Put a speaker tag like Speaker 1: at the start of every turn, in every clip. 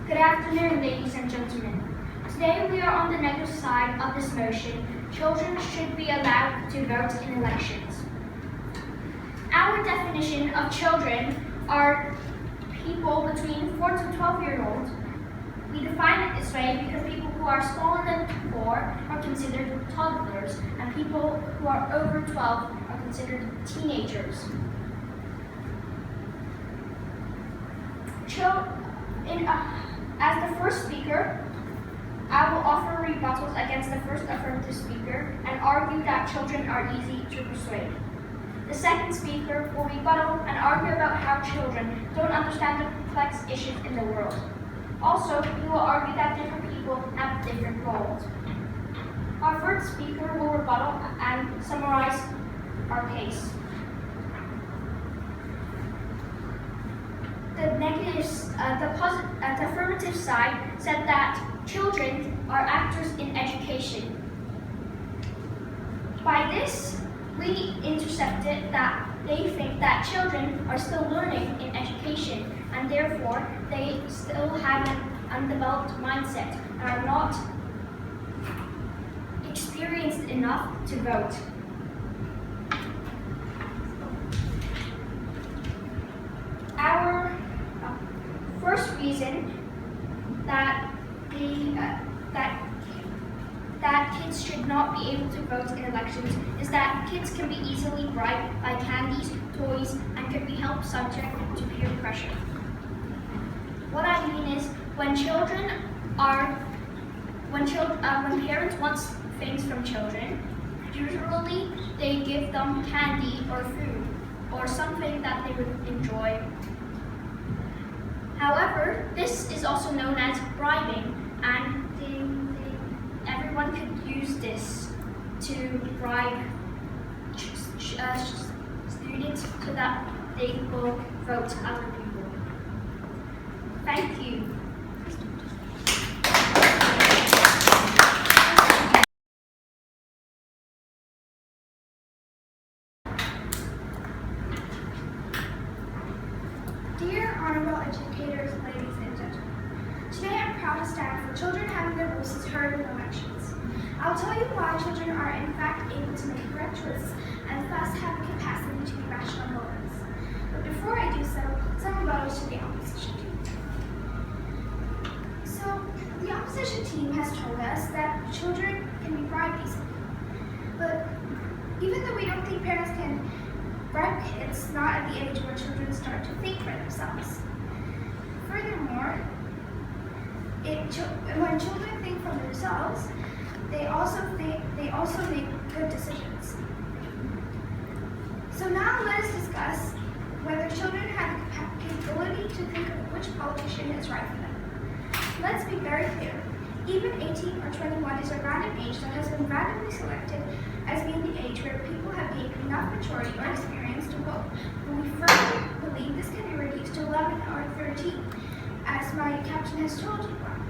Speaker 1: Good afternoon, ladies and gentlemen. Today we are on the negative side of this motion. Children should be allowed to vote in elections. Our definition of children are people between 4 to 12 years old. We define it this way because people who are smaller than 4 are considered toddlers, and people who are over 12 are considered teenagers. As the first speaker, I will offer rebuttals against the first affirmative speaker and argue that children are easy to persuade. The second speaker will rebuttal and argue about how children don't understand the complex issues in the world. Also, he will argue that different people have different roles. Our third speaker will rebuttal and summarize our case. The affirmative side said that children are actors in education. By this, we intercepted that they think that children are still learning in education, and therefore they still have an undeveloped mindset and are not experienced enough to vote. Our first reason that kids should not be able to vote in elections is that kids can be easily bribed by candies, toys, and can be held subject to peer pressure. What I mean is when parents want things from children, usually they give them candy or food or something that they would enjoy. However, this is also known as bribing, and everyone could use this to bribe students so that they will vote other people. Thank you.
Speaker 2: Dear honorable educators, ladies and gentlemen, today I'm proud to stand for children having their voices heard in elections. I'll tell you why children are in fact able to make correct choices and thus have the capacity to be rational voters. But before I do so, some rebuttals to the opposition team. So, the opposition team has told us that children can be bribed easily. But even though we don't think parents can bribe kids, not at the age where children start to think for themselves. Furthermore, when children think for themselves, they also make good decisions. So now let us discuss whether children have the capability to think of which politician is right for them. Let's be very clear. Even 18 or 21 is a random age that has been randomly selected as being the age where people have gained enough maturity or experience to vote. But we firmly believe this can be reduced to 11 or 13, as my captain has told you about.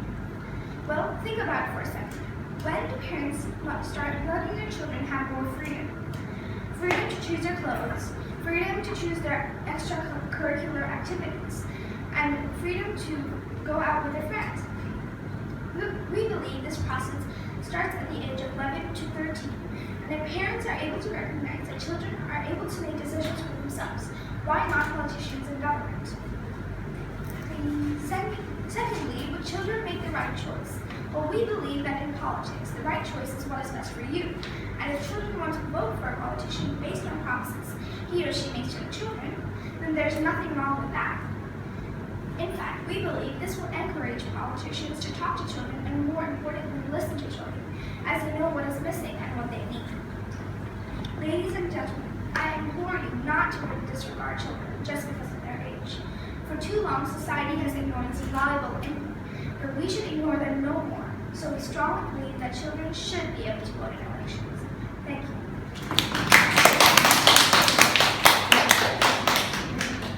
Speaker 2: Well, think about it for a second. When do parents start letting their children have more freedom? Freedom to choose their clothes, freedom to choose their extracurricular activities, and freedom to go out with their friends. We believe this process starts at the age of 11 to 13, and if parents are able to recognize that children are able to make decisions for themselves, why not politicians and government? Secondly, would children make the right choice? Well, we believe that in politics, the right choice is what is best for you. And if children want to vote for a politician based on promises he or she makes to the children, then there's nothing wrong with that. In fact, we believe this will encourage politicians to talk to children and, more importantly, listen to children, as they know what is missing and what they need. Ladies and gentlemen, I implore you not to disregard children just because of their age. For too long, society has ignored this valuable input, but we should ignore them no more. So we strongly believe that children should be able to vote in elections. Thank you.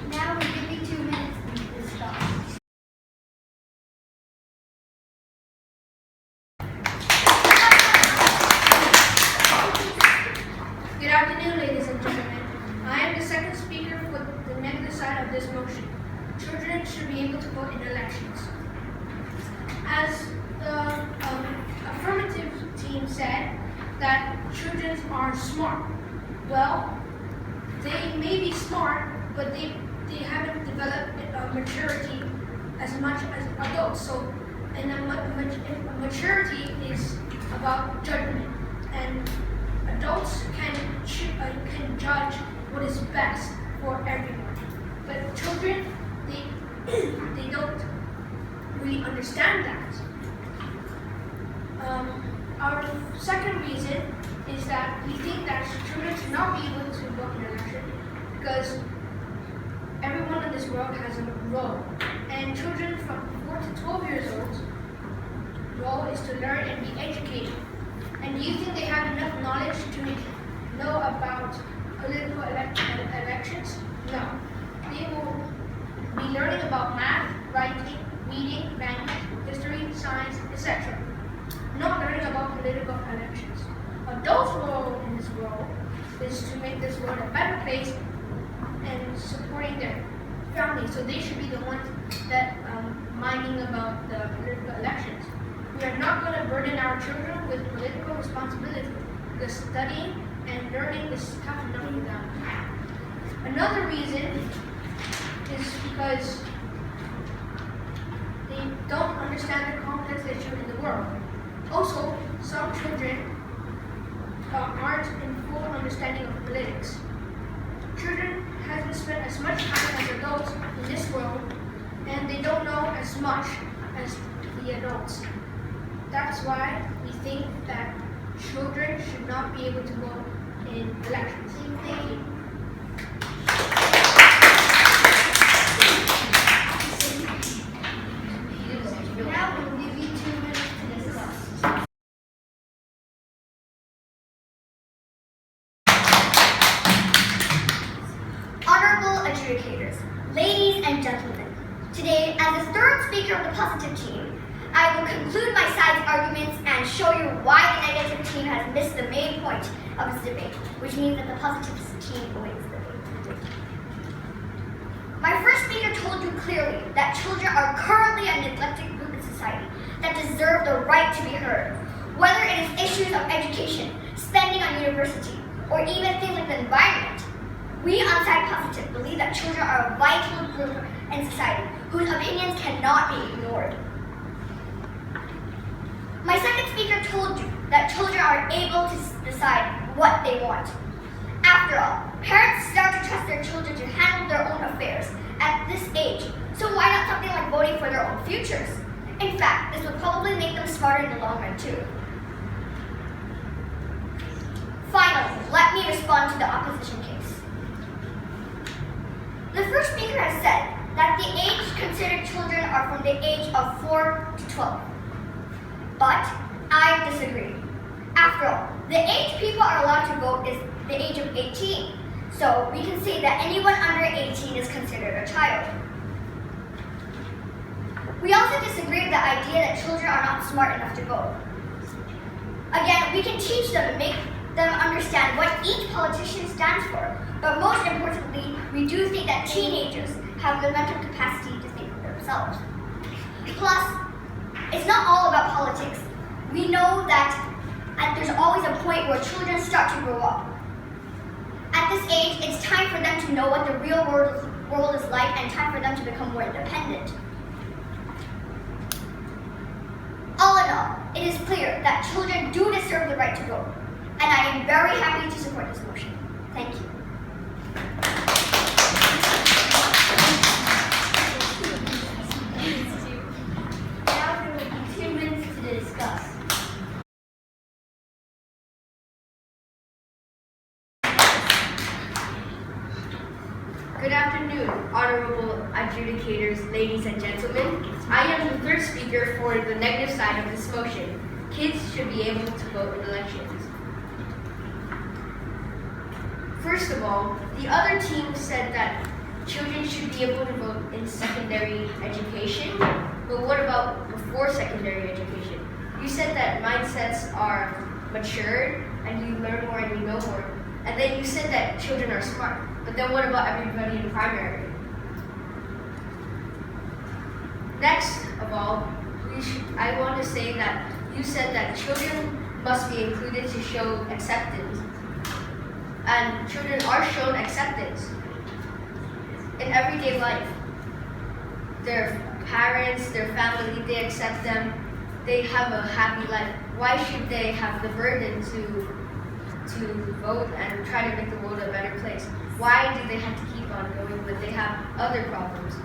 Speaker 1: Now we give you 2 minutes to stop. Good afternoon, ladies and gentlemen. I am the second speaker for the negative side of this motion. Children should be able to vote in elections.
Speaker 3: are smart. Well, they may be smart, but they haven't developed maturity as much as adults. So, and maturity is about judgment, and adults can judge what is best for everyone. But children, they don't really understand that. Our second reason is that we think that children should not be able to vote in an election because everyone in this world has a role, and children from 4 to 12 years old role is to learn and be educated. And do you think they have enough knowledge to know about political elections? No. They will be learning about math, writing, reading, language, history, science, etc. Not learning about political elections. Adults' role in this world is to make this world a better place and supporting their family. So they should be the ones that minding about the political elections. We are not going to burden our children with political responsibility because studying and learning is tough enough for them. Another reason is because they don't understand the complex issues in the world. Also, some children aren't in full understanding of politics. Children haven't spent as much time as adults in this world, and they don't know as much as the adults. That's why we think that children should not be able to vote in elections. Thank you.
Speaker 2: Now we'll give you 2 minutes to discuss.
Speaker 4: Honorable adjudicators, ladies and gentlemen, today, as the third speaker of the positive team, I will conclude my side's arguments and show you why the negative team has missed the main point of this debate, which means that the positive team wins the debate. My first speaker told you clearly that children are currently a neglected group in society that deserve the right to be heard, whether it is issues of education, spending on university, or even things like the environment. We on Side Positive believe that children are a vital group in society whose opinions cannot be ignored. My second speaker told you that children are able to decide what they want. After all, parents start to trust their children to handle their own affairs at this age, so why not something like voting for their own futures? In fact, this would probably make them smarter in the long run too. Finally, let me respond to the opposition case. The first speaker has said that the age considered children are from the age of 4 to 12. But I disagree. After all, the age people are allowed to vote is the age of 18. So we can say that anyone under 18 is considered a child. We also disagree with the idea that children are not smart enough to vote. Again, we can teach them and make them understand what each politician stands for. But most importantly, we do think that teenagers have the mental capacity to think for themselves. Plus, it's not all about politics. We know that there's always a point where children start to grow up. At this age, it's time for them to know what the real world is like and time for them to become more independent. All in all, it is clear that children do deserve the right to vote, and I am very happy to support this motion. Thank you. Now there will be 2 minutes to discuss.
Speaker 5: Good afternoon, honorable adjudicators, ladies and gentlemen. I am the third speaker for the negative side of this motion. Kids should be able to vote in elections. First of all, the other team said that children should be able to vote in secondary education, but what about before secondary education? You said that mindsets are matured and you learn more and you know more, and then you said that children are smart, but then what about everybody in primary? Next of all, I want to say that you said that children must be included to show acceptance, And children are shown acceptance in everyday life. Their parents, their family, they accept them. They have a happy life. Why should they have the burden to vote and try to make the world a better place? Why do they have to keep on going when they have other problems?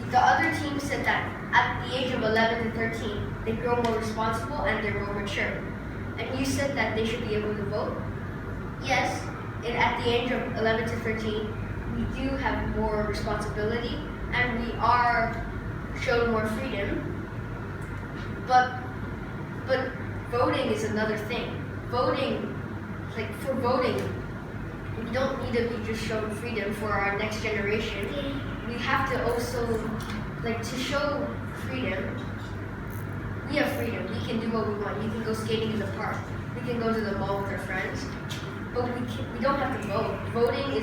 Speaker 5: The other team said that at the age of 11 to 13, they grow more responsible and they're more mature. And you said that they should be able to vote? Yes, and at the age of 11 to 13, we do have more responsibility and we are shown more freedom. But voting is another thing. Voting, for voting, we don't need to be just shown freedom for our next generation. We have to also, to show freedom, we have freedom. We can do what we want. You can go skating in the park. We can go to the mall with our friends. But we don't have to vote. Voting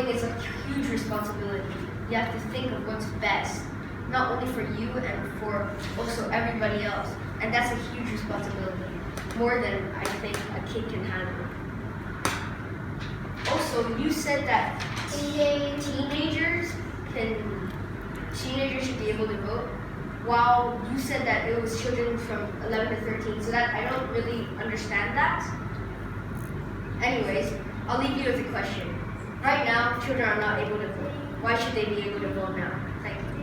Speaker 5: is a huge responsibility. You have to think of what's best, not only for you and for also everybody else. And that's a huge responsibility, more than I think a kid can handle. Also, you said that teenagers should be able to vote, while you said that it was children from 11 to 13, so that I don't really understand that. Anyways, I'll leave you with a question. Right now, children are not able to vote. Why should they be able to vote now? Thank you.